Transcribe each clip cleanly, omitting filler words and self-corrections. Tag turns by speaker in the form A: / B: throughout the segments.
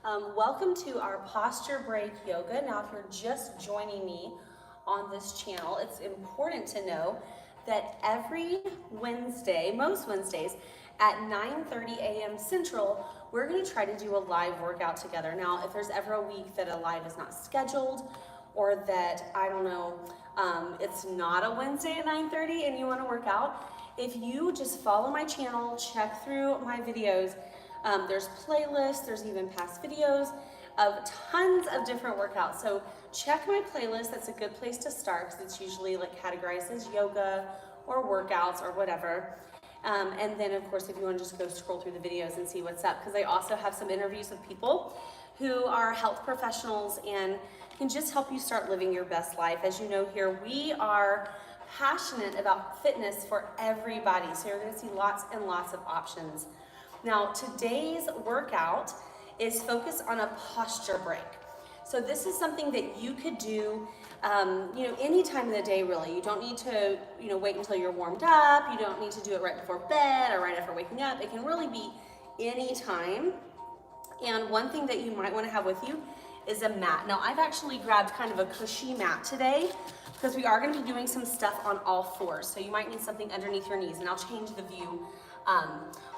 A: Welcome to our posture break yoga. Now, if you're just joining me on this channel, it's important to know that every Wednesday, most Wednesdays, at 9:30 a.m. Central, we're going to try to do a live workout together. Now, if there's ever a week that a live is not scheduled, or that, I don't know, it's not a Wednesday at 9:30 and you want to work out, if you just follow my channel, check through my videos, there's playlists, there's even past videos of tons of different workouts. So check my playlist, that's a good place to start because it's usually like categorized as yoga or workouts or whatever. And then of course, if you want to just go scroll through the videos and see what's up, because I also have some interviews with people who are health professionals and can just help you start living your best life. As you know here, we are passionate about fitness for everybody. So you're going to see lots and lots of options. Now, today's workout is focused on a posture break. So this is something that you could do, any time of the day, really. You don't need to, wait until you're warmed up. You don't need to do it right before bed or right after waking up. It can really be any time. And one thing that you might want to have with you is a mat. Now, I've actually grabbed kind of a cushy mat today because we are going to be doing some stuff on all fours. So you might need something underneath your knees, and I'll change the view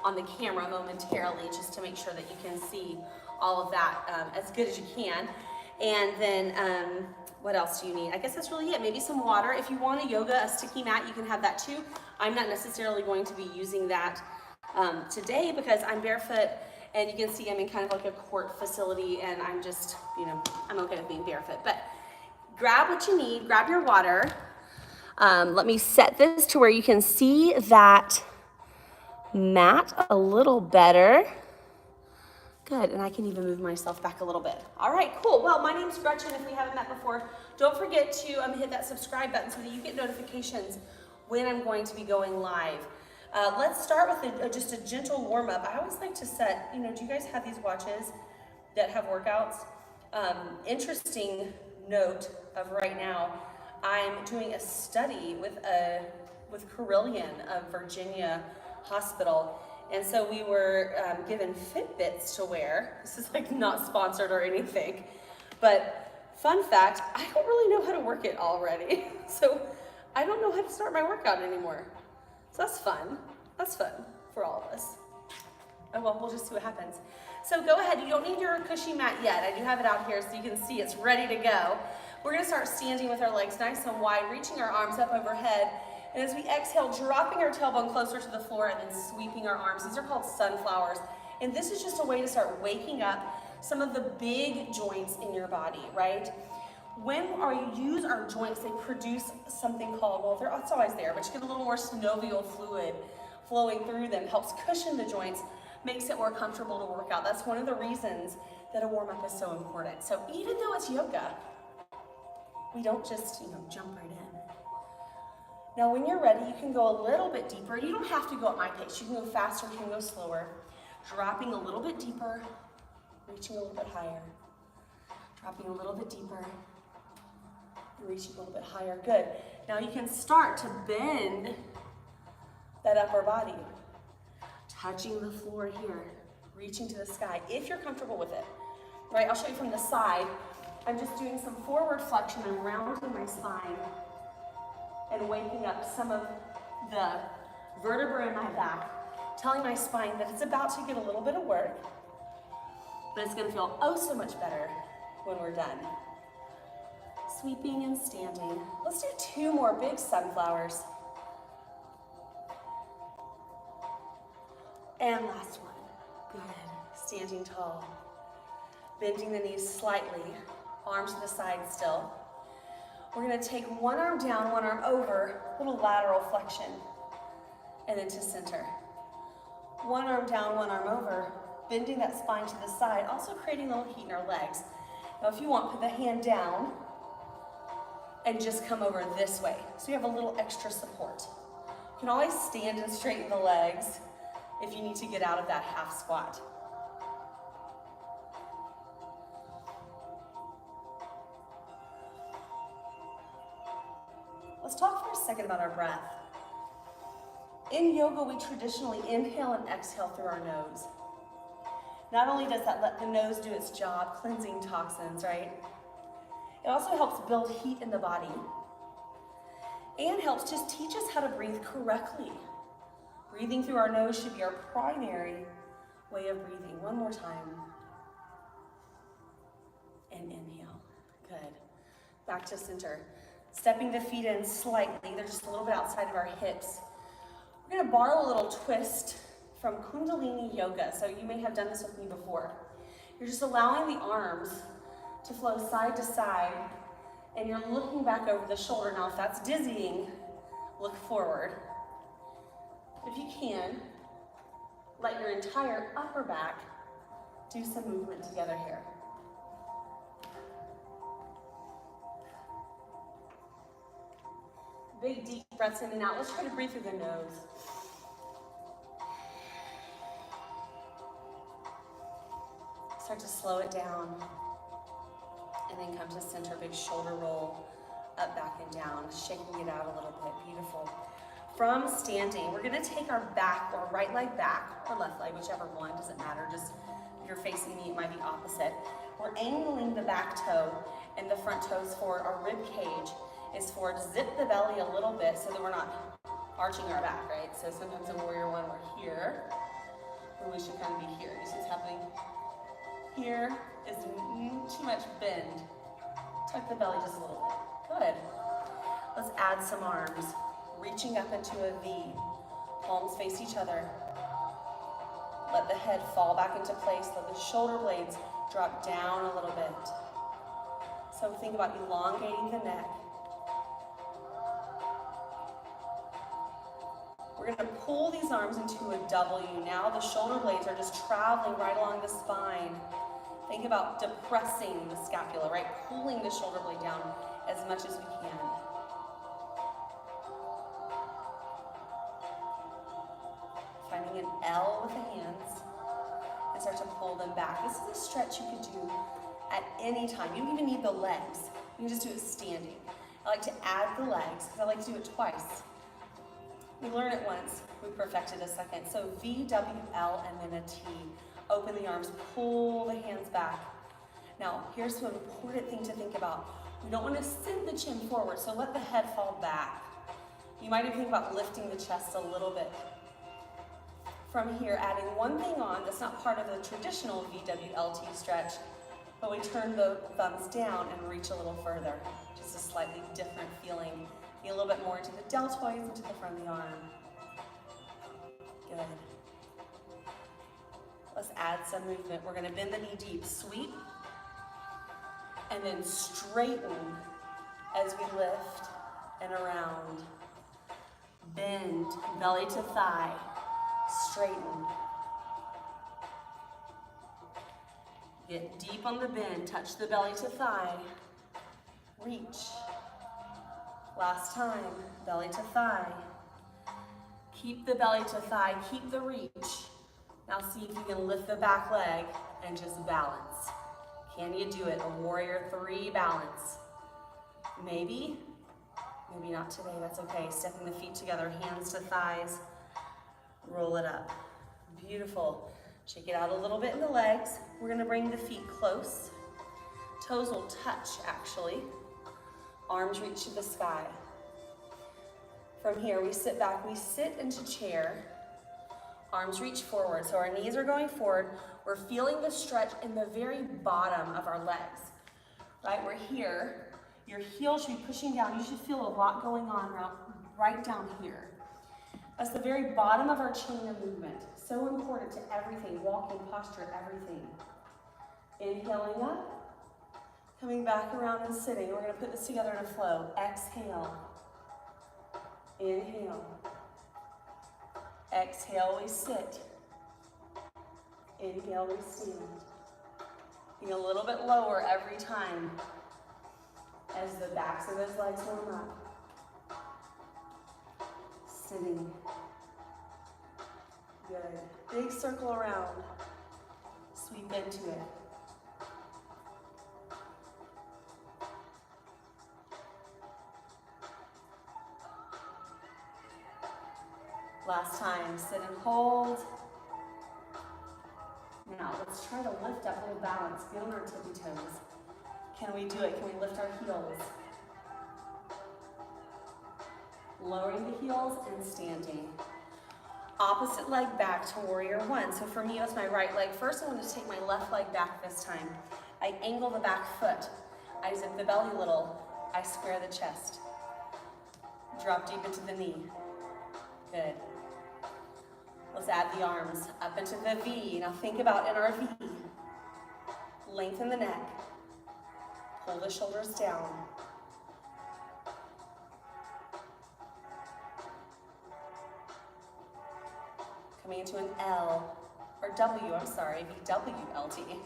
A: on the camera momentarily just to make sure that you can see all of that as good as you can. And then what else do you need? I guess that's really it. Maybe some water. If you want a sticky mat, you can have that too. I'm not necessarily going to be using that today because I'm barefoot, and you can see I'm in kind of like a court facility, and I'm just, I'm okay with being barefoot. But grab what you need, grab your water. Let me set this to where you can see that mat a little better. Good, and I can even move myself back a little bit. All right, cool. Well, my name's Gretchen. If we haven't met before, don't forget to hit that subscribe button so that you get notifications when I'm going to be going live. Let's start with just a gentle warm up. I always like to set, do you guys have these watches that have workouts? Interesting note of right now, I'm doing a study with Carilion of Virginia Hospital. And so we were given Fitbits to wear. This is like not sponsored or anything, but fun fact, I don't really know how to work it already. So I don't know how to start my workout anymore. So that's fun. That's fun for all of us. Oh well, we'll just see what happens. So go ahead, you don't need your cushy mat yet. I do have it out here so you can see it's ready to go. We're gonna start standing with our legs nice and wide, reaching our arms up overhead. And as we exhale, dropping our tailbone closer to the floor and then sweeping our arms. These are called sunflowers. And this is just a way to start waking up some of the big joints in your body, right? When you use our joints, they produce something called, it's always there, but you get a little more synovial fluid flowing through them, helps cushion the joints, makes it more comfortable to work out. That's one of the reasons that a warm-up is so important. So even though it's yoga, we don't just, jump right in. Now, when you're ready, you can go a little bit deeper. You don't have to go at my pace. You can go faster, you can go slower. Dropping a little bit deeper, reaching a little bit higher. Dropping a little bit deeper, and reaching a little bit higher. Good. Now you can start to bend that upper body. Touching the floor here, reaching to the sky, if you're comfortable with it. Right, I'll show you from the side. I'm just doing some forward flexion and rounding my spine and waking up some of the vertebrae in my back, telling my spine that it's about to get a little bit of work, but it's gonna feel oh so much better when we're done. Sweeping and standing. Let's do 2 more big sunflowers. And last one. Good. Standing tall. Bending the knees slightly, arms to the side still. We're gonna take one arm down, one arm over, little lateral flexion, and then to center. One arm down, one arm over, bending that spine to the side, also creating a little heat in our legs. Now if you want, put the hand down and just come over this way. So you have a little extra support. You can always stand and straighten the legs if you need to get out of that half squat. Let's talk for a second about our breath. In yoga, we traditionally inhale and exhale through our nose. Not only does that let the nose do its job, cleansing toxins, right? It also helps build heat in the body and helps just teach us how to breathe correctly. Breathing through our nose should be our primary way of breathing. One more time. And inhale. Good. Back to center. Stepping the feet in slightly. They're just a little bit outside of our hips. We're going to borrow a little twist from Kundalini Yoga. So you may have done this with me before. You're just allowing the arms to flow side to side, and you're looking back over the shoulder. Now, if that's dizzying, look forward. If you can, let your entire upper back do some movement together here. Big deep breaths in and out. Let's try to breathe through the nose. Start to slow it down. And then come to center, big shoulder roll, up, back, and down, shaking it out a little bit. Beautiful. From standing, we're gonna take our back, or right leg back, or left leg, whichever one, doesn't matter. Just if you're facing me, it might be opposite. We're angling the back toe and the front toes forward. Our rib cage is forward. Zip the belly a little bit so that we're not arching our back, right? So sometimes in Warrior One, we're here, and we should kind of be here. You see what's happening? Here is too much bend. Tuck the belly just a little bit. Good. Let's add some arms. Reaching up into a V. Palms face each other. Let the head fall back into place. Let the shoulder blades drop down a little bit. So think about elongating the neck. We're going to pull these arms into a W. Now the shoulder blades are just traveling right along the spine. Think about depressing the scapula, right? Pulling the shoulder blade down as much as we can. Finding an L with the hands and start to pull them back. This is a stretch you could do at any time. You don't even need the legs. You can just do it standing. I like to add the legs because I like to do it twice. We learn it once, we perfected a second. So V, W, L, and then a T. Open the arms, pull the hands back. Now, here's an important thing to think about. We don't want to send the chin forward, so let the head fall back. You might even think about lifting the chest a little bit. From here, adding one thing on that's not part of the traditional VWLT stretch, but we turn the thumbs down and reach a little further. Just a slightly different feeling. Get a little bit more into the deltoids, into the front of the arm. Good. Let's add some movement. We're gonna bend the knee deep, sweep, and then straighten as we lift and around. Bend, belly to thigh, straighten. Get deep on the bend, touch the belly to thigh, reach. Last time, belly to thigh. Keep the belly to thigh, keep the reach. Now see if you can lift the back leg and just balance. Can you do it? A Warrior 3 balance. Maybe, maybe not today, that's okay. Stepping the feet together, hands to thighs, roll it up. Beautiful. Shake it out a little bit in the legs. We're gonna bring the feet close. Toes will touch, actually. Arms reach to the sky. From here, we sit back, we sit into chair. Arms reach forward, so our knees are going forward. We're feeling the stretch in the very bottom of our legs, right? We're here. Your heels should be pushing down. You should feel a lot going on right down here. That's the very bottom of our chain of movement. So important to everything, walking, posture, everything. Inhaling up, coming back around and sitting. We're gonna put this together in a flow. Exhale, inhale. Exhale, we sit. Inhale, we stand. Being a little bit lower every time as the backs of those legs warm up. Sitting. Good. Big circle around. Sweep into it. Last time, sit and hold. Now let's try to lift up a little balance. Get on our tippy toes. Can we do it? Can we lift our heels? Lowering the heels and standing. Opposite leg back to warrior one. So for me, that's my right leg. First, I'm going to take my left leg back this time. I angle the back foot. I zip the belly a little. I square the chest. Drop deep into the knee. Good. Let's add the arms up into the V. Now think about in our V. Lengthen the neck. Pull the shoulders down. Coming into an L, or W, I'm sorry, VWLT.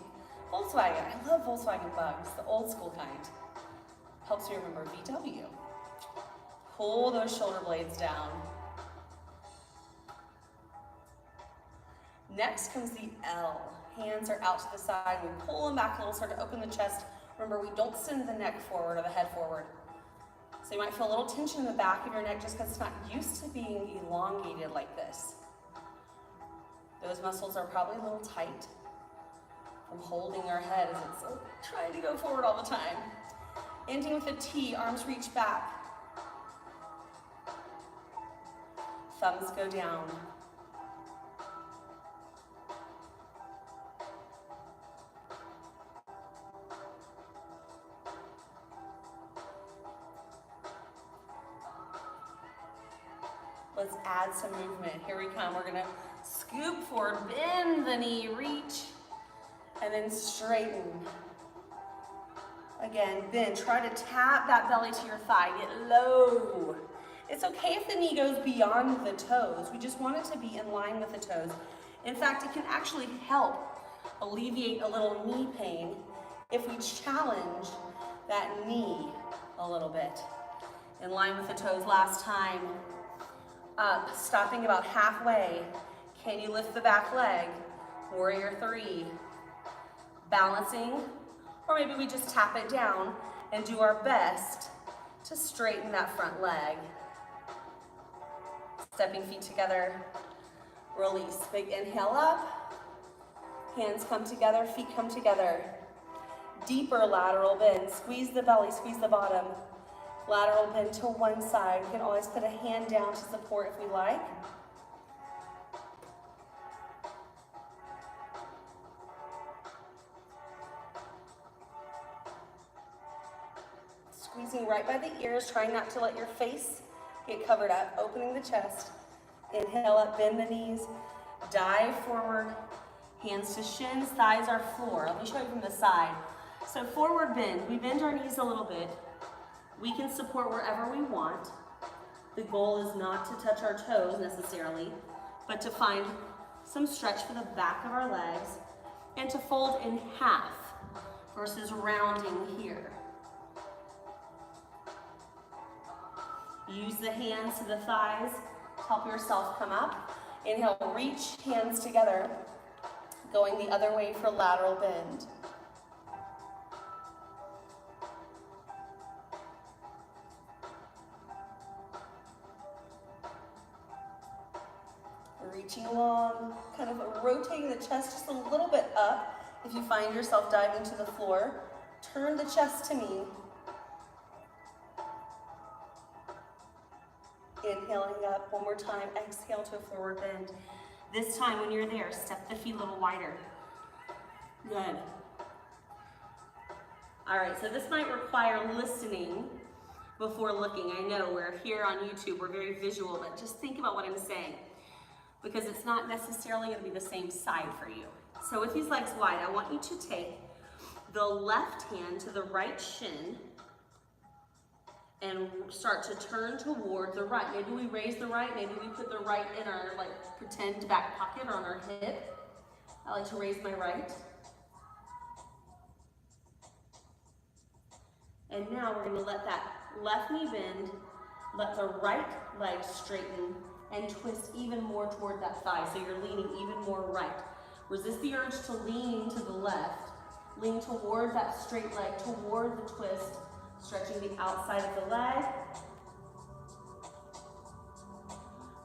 A: Volkswagen, I love Volkswagen bugs, the old school kind. Helps me remember VW. Pull those shoulder blades down. Next comes the L. Hands are out to the side. We pull them back a little, start to open the chest. Remember, we don't send the neck forward or the head forward. So you might feel a little tension in the back of your neck just because it's not used to being elongated like this. Those muscles are probably a little tight from holding our head as it's trying to go forward all the time. Ending with a T, arms reach back. Thumbs go down. Let's add some movement. Here we come. We're gonna scoop forward, bend the knee, reach, and then straighten. Again, bend. Try to tap that belly to your thigh. Get low. It's okay if the knee goes beyond the toes. We just want it to be in line with the toes. In fact, it can actually help alleviate a little knee pain if we challenge that knee a little bit. In line with the toes. Last time. Up, stopping about halfway. Can you lift the back leg? Warrior three. Balancing, or maybe we just tap it down and do our best to straighten that front leg. Stepping feet together, release. Big inhale up, hands come together, feet come together. Deeper lateral bend, squeeze the belly, squeeze the bottom. Lateral bend to one side. We can always put a hand down to support if we like. Squeezing right by the ears, trying not to let your face get covered up. Opening the chest. Inhale up, bend the knees. Dive forward. Hands to shins, thighs are floor. Let me show you from the side. So forward bend. We bend our knees a little bit. We can support wherever we want. The goal is not to touch our toes necessarily, but to find some stretch for the back of our legs and to fold in half versus rounding here. Use the hands to the thighs to help yourself come up. Inhale, reach hands together, going the other way for lateral bend. Reaching along, kind of rotating the chest just a little bit up. If you find yourself diving to the floor, turn the chest to me. Inhaling up one more time, exhale to a forward bend. This time when you're there, step the feet a little wider. Good. All right, so this might require listening before looking. I know we're here on YouTube, we're very visual, but just think about what I'm saying, because it's not necessarily going to be the same side for you. So with these legs wide, I want you to take the left hand to the right shin and start to turn toward the right. Maybe we raise the right, maybe we put the right in our pretend back pocket or on our hip. I like to raise my right. And now we're going to let that left knee bend, let the right leg straighten, and twist even more toward that thigh, so you're leaning even more right. Resist the urge to lean to the left. Lean toward that straight leg, toward the twist, stretching the outside of the leg.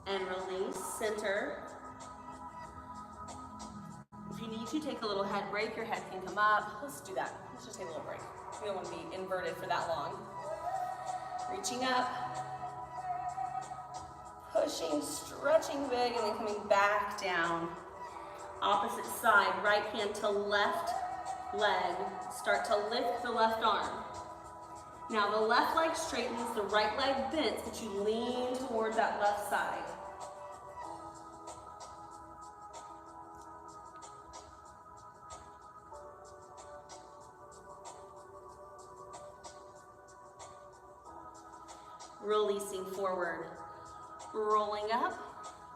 A: And release, center. If you need to take a little head break, your head can come up. Let's do that. Let's just take a little break. We don't want to be inverted for that long. Reaching up, pushing, stretching big, and then coming back down. Opposite side, right hand to left leg. Start to lift the left arm. Now the left leg straightens, the right leg bends, but you lean toward that left side. Releasing forward, rolling up.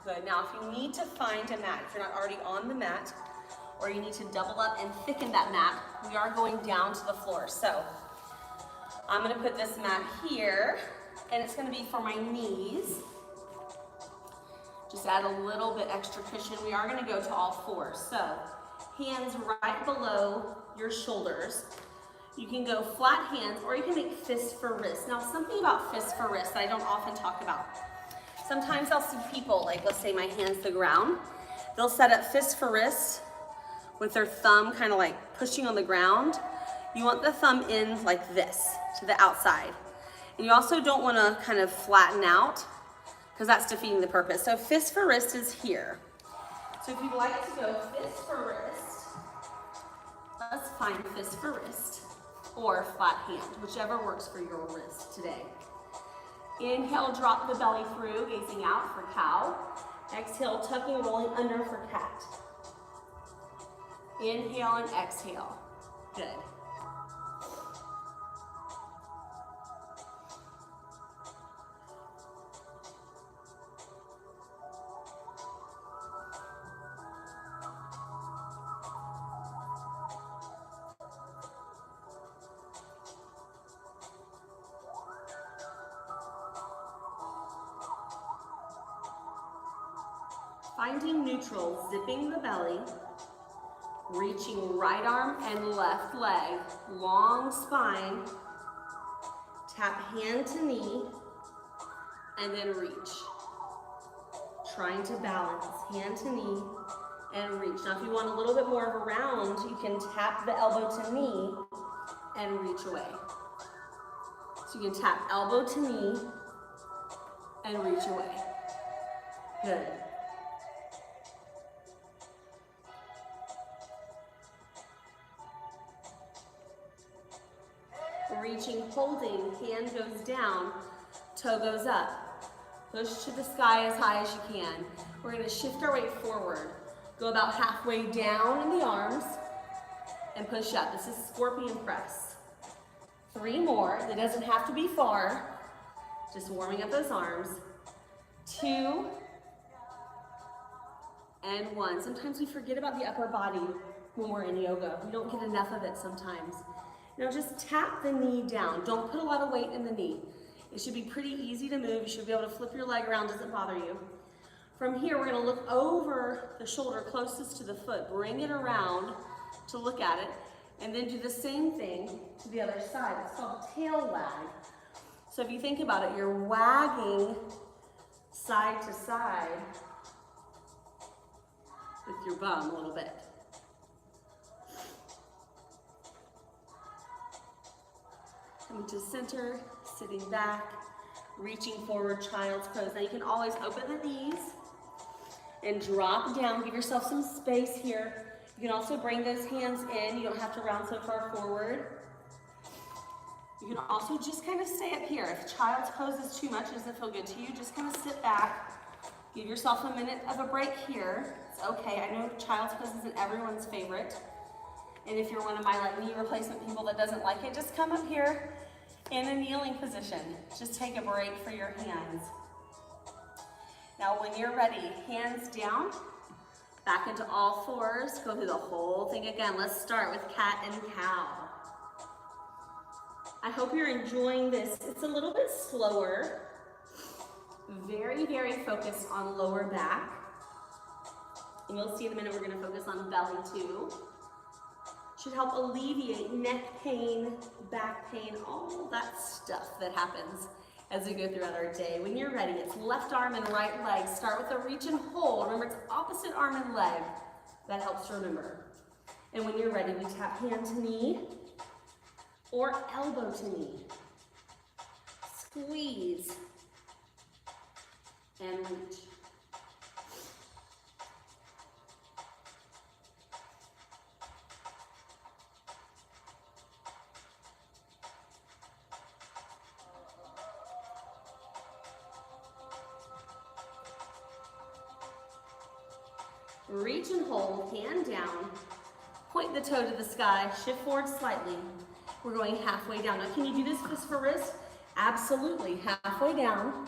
A: Good. Now, if you need to find a mat, if you're not already on the mat, or you need to double up and thicken that mat, we are going down to the floor. So, I'm going to put this mat here, and it's going to be for my knees. Just add a little bit extra cushion. We are going to go to all fours. So, hands right below your shoulders. You can go flat hands, or you can make fist for wrist. Now, something about fist for wrist that I don't often talk about. Sometimes I'll see people, like let's say my hand's to the ground, they'll set up fist for wrist with their thumb kind of like pushing on the ground. You want the thumb in like this, to the outside. And you also don't want to kind of flatten out, because that's defeating the purpose. So fist for wrist is here. So if you'd like to go fist for wrist, let's find fist for wrist. Or flat hand, whichever works for your wrist today. Inhale, drop the belly through, gazing out for cow. Exhale, tucking, rolling under for cat. Inhale and exhale. Good. Finding neutral, zipping the belly, reaching right arm and left leg, long spine, tap hand to knee, and then reach. Trying to balance, hand to knee, and reach. Now if you want a little bit more of a round, you can tap the elbow to knee and reach away. So you can tap elbow to knee and reach away. Good. Reaching, holding, hand goes down, toe goes up. Push to the sky as high as you can. We're going to shift our weight forward. Go about halfway down in the arms and push up. This is scorpion press. 3 more. It doesn't have to be far. Just warming up those arms. 2 and 1. Sometimes we forget about the upper body when we're in yoga. We don't get enough of it sometimes. Now just tap the knee down. Don't put a lot of weight in the knee. It should be pretty easy to move. You should be able to flip your leg around, doesn't bother you. From here, we're gonna look over the shoulder closest to the foot. Bring it around to look at it, and then do the same thing to the other side. It's called a tail wag. So if you think about it, you're wagging side to side with your bum a little bit. Coming to center, sitting back, reaching forward, child's pose. Now you can always open the knees and drop down. Give yourself some space here. You can also bring those hands in. You don't have to round so far forward. You can also just kind of stay up here. If child's pose is too much, doesn't feel good to you, just kind of sit back. Give yourself a minute of a break here. It's okay. I know child's pose isn't everyone's favorite. And if you're one of my knee replacement people that doesn't like it, just come up here in a kneeling position. Just take a break for your hands. Now when you're ready, hands down, back into all fours. Go through the whole thing again. Let's start with cat and cow. I hope you're enjoying this. It's a little bit slower. Very, very focused on lower back. And you'll see in a minute we're going to focus on belly too. Should help alleviate neck pain, back pain, all that stuff that happens as we go throughout our day. When you're ready, it's left arm and right leg. Start with a reach and hold. Remember, it's opposite arm and leg. That helps to remember. And when you're ready, we tap hand to knee or elbow to knee. Squeeze and reach. Reach and hold, hand down. Point the toe to the sky, shift forward slightly. We're going halfway down. Now, can you do this fist for wrist? Absolutely, halfway down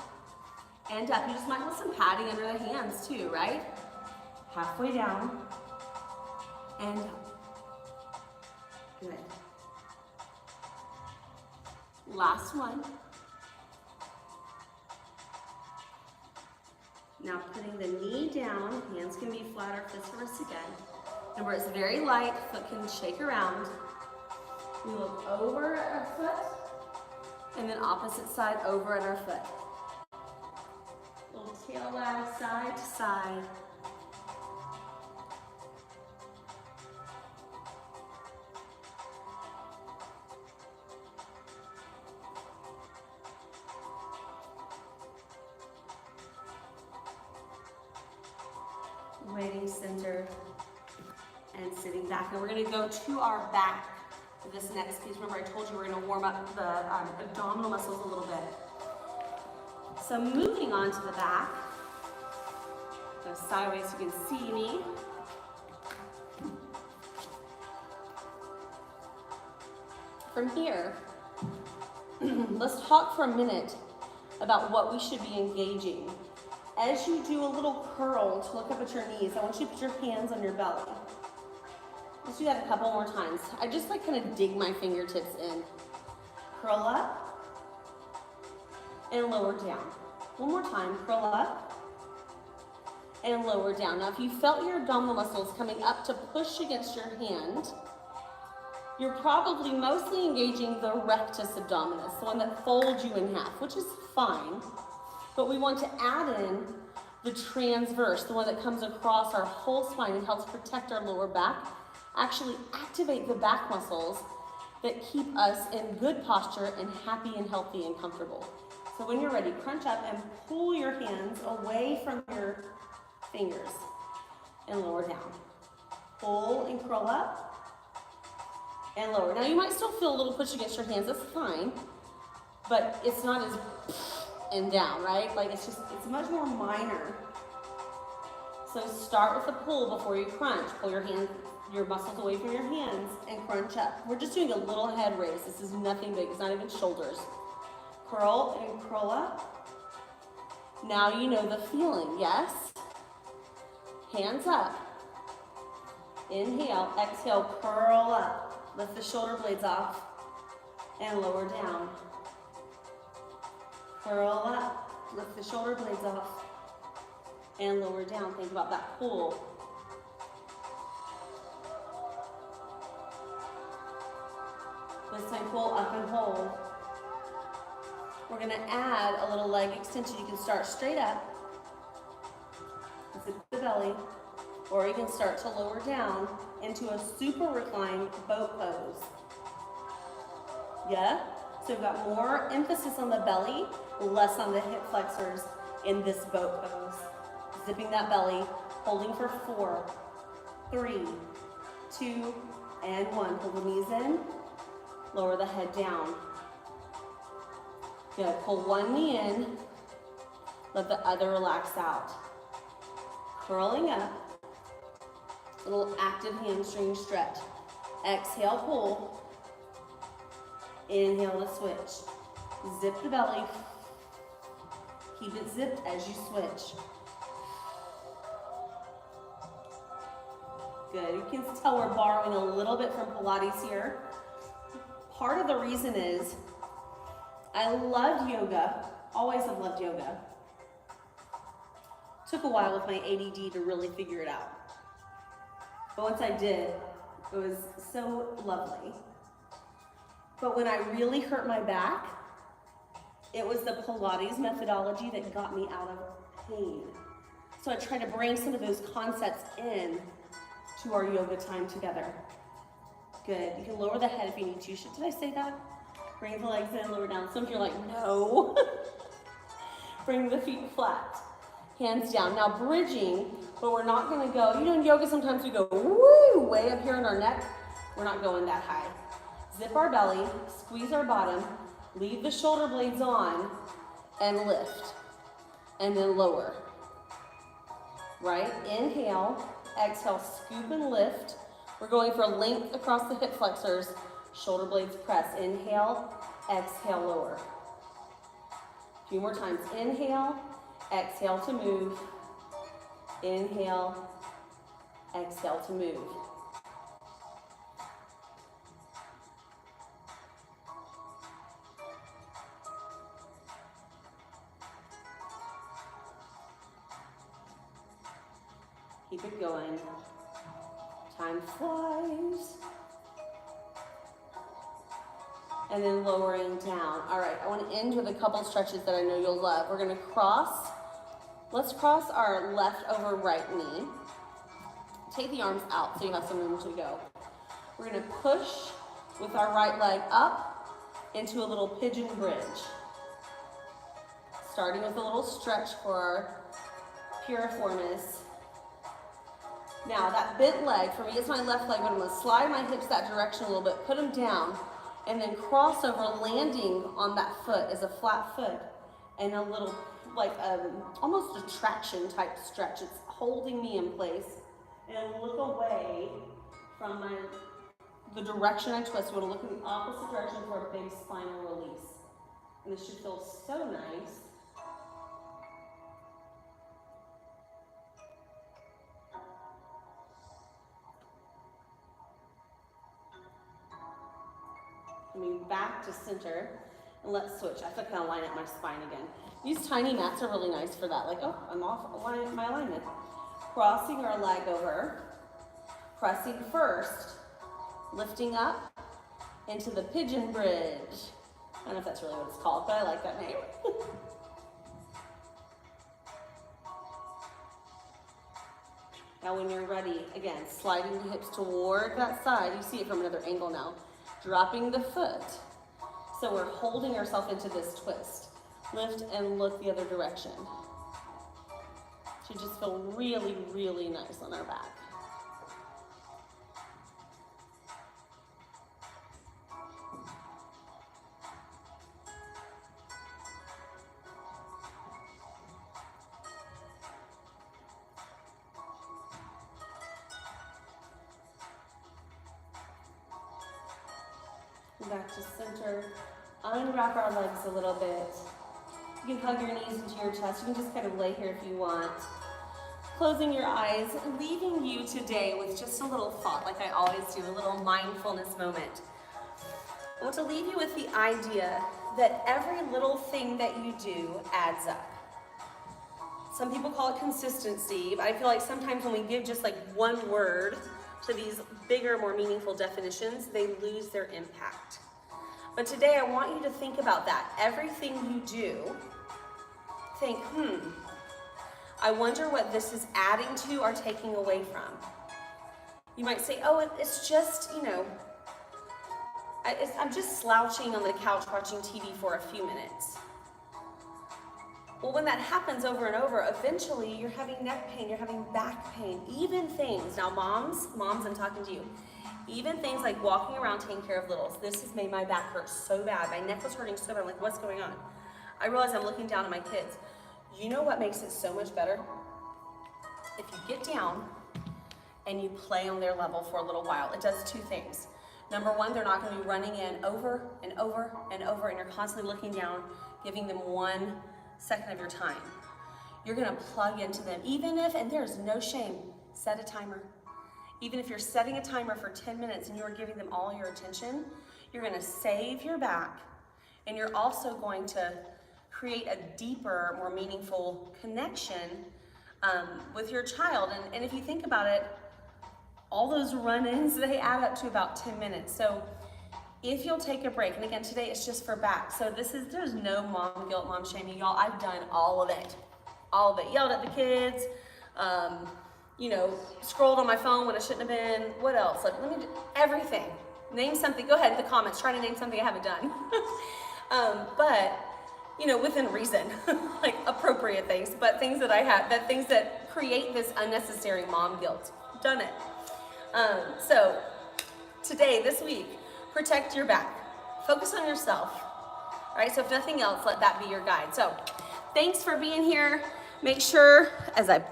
A: and up. You just might want some padding under the hands too, right? Halfway down and up. Good. Last one. Now putting the knee down, hands can be flat or fist to wrist again. Remember, it's very light, foot can shake around. We look over at our foot, and then opposite side over at our foot. Little tail wag side to side. Waiting center and sitting back. And we're going to go to our back for this next piece. Remember, I told you we're going to warm up the abdominal muscles a little bit. So moving on to the back, go sideways so you can see me. From here, let's talk for a minute about what we should be engaging. As you do a little curl to look up at your knees, I want you to put your hands on your belly. Let's do that a couple more times. I just like kind of dig my fingertips in. Curl up and lower down. One more time, curl up and lower down. Now if you felt your abdominal muscles coming up to push against your hand, you're probably mostly engaging the rectus abdominis, the one that folds you in half, which is fine. But we want to add in the transverse, the one that comes across our whole spine and helps protect our lower back. Actually activate the back muscles that keep us in good posture and happy and healthy and comfortable. So when you're ready, crunch up and pull your hands away from your fingers and lower down. Pull and curl up and lower. Now you might still feel a little push against your hands, that's fine, but it's not as and down, right? Like it's much more minor. So start with the pull before you crunch. Pull your muscles away from your hands and crunch up. We're just doing a little head raise. This is nothing big, it's not even shoulders. Curl and curl up. Now you know the feeling, yes? Hands up. Inhale, exhale, curl up. Lift the shoulder blades off and lower down. Curl up, lift the shoulder blades off, and lower down. Think about that pull. This time pull up and hold. We're gonna add a little leg extension. You can start straight up, zip the belly, or you can start to lower down into a super reclined boat pose. Yeah? So we've got more emphasis on the belly, less on the hip flexors in this boat pose. Zipping that belly, holding for 4, 3, 2, and 1. Pull the knees in, lower the head down. Good, pull one knee in, let the other relax out. Curling up, little active hamstring stretch. Exhale, pull. Inhale to switch. Zip the belly. Keep it zipped as you switch. Good. You can tell we're borrowing a little bit from Pilates here. Part of the reason is I loved yoga, always have loved yoga. Took a while with my ADD to really figure it out. But once I did, it was so lovely. But when I really hurt my back, it was the Pilates methodology that got me out of pain. So I tried to bring some of those concepts in to our yoga time together. Good. You can lower the head if you need to. Did I say that? Bring the legs in, lower down. Some of you are like, no. Bring the feet flat. Hands down. Now bridging, but we're not going to go, you know, in yoga sometimes we go woo, way up here in our neck. We're not going that high. Zip our belly, squeeze our bottom, leave the shoulder blades on, and lift. And then lower. Right? Inhale, exhale, scoop and lift. We're going for length across the hip flexors. Shoulder blades press. Inhale, exhale, lower. A few more times. Inhale, exhale to move. Inhale, exhale to move. Keep it going. Time flies. And then lowering down. All right, I want to end with a couple stretches that I know you'll love. We're going to cross. Let's cross our left over right knee. Take the arms out so you have some room to go. We're going to push with our right leg up into a little pigeon bridge. Starting with a little stretch for our piriformis. Now that bent leg, for me it's my left leg, but I'm going to slide my hips that direction a little bit, put them down, and then crossover, landing on that foot as a flat foot, and a little, like almost a traction type stretch. It's holding me in place. And look away from the direction I twist. We want to look in the opposite direction for a big spinal release. And this should feel so nice. Coming back to center, and let's switch. I have to kind of line up my spine again. These tiny mats are really nice for that. Like, oh, I'm off my alignment. Crossing our leg over, pressing first, lifting up into the pigeon bridge. I don't know if that's really what it's called, but I like that name. Now when you're ready, again, sliding the hips toward that side. You see it from another angle now. Dropping the foot. So we're holding ourselves into this twist. Lift and look the other direction. Should just feel really, really nice on our back. Back to center. Unwrap our legs a little bit. You can hug your knees into your chest. You can just kind of lay here if you want. Closing your eyes, leaving you today with just a little thought, like I always do, a little mindfulness moment. I want to leave you with the idea that every little thing that you do adds up. Some people call it consistency, but I feel like sometimes when we give just like one word to these bigger, more meaningful definitions, they lose their impact. But today I want you to think about that. Everything you do, think, I wonder what this is adding to or taking away from. You might say, oh, it's just, you know, I'm just slouching on the couch watching TV for a few minutes. Well, when that happens over and over, eventually you're having neck pain, you're having back pain, even things. Now moms, I'm talking to you. Even things like walking around taking care of littles. This has made my back hurt so bad. My neck was hurting so bad. I'm like, what's going on? I realize I'm looking down at my kids. You know what makes it so much better? If you get down and you play on their level for a little while, it does two things. Number one, they're not going to be running in over and over and over, and you're constantly looking down, giving them 1 second of your time. You're going to plug into them. Even if, and there's no shame, set a timer. Even if you're setting a timer for 10 minutes and you're giving them all your attention, you're going to save your back, and you're also going to create a deeper, more meaningful connection with your child. And if you think about it, all those run-ins, they add up to about 10 minutes. So if you'll take a break, and again, today it's just for back. So there's no mom guilt, mom shaming. Y'all, I've done all of it. All of it. Yelled at the kids, you know, scrolled on my phone when I shouldn't have been. What else? Like, let me do everything. Name something. Go ahead in the comments. Try to name something I haven't done. But, you know, within reason, like appropriate things, but things that I have, things that create this unnecessary mom guilt. Done it. So today, this week, protect your back. Focus on yourself. All right. So if nothing else, let that be your guide. So thanks for being here. Make sure, as I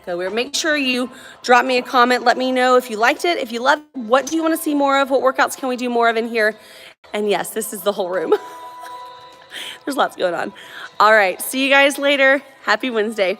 A: go here, make sure you drop me a comment. Let me know if you liked it, if you loved it, what do you want to see more of? What workouts can we do more of in here? And yes, this is the whole room. There's lots going on. All right, see you guys later. Happy Wednesday.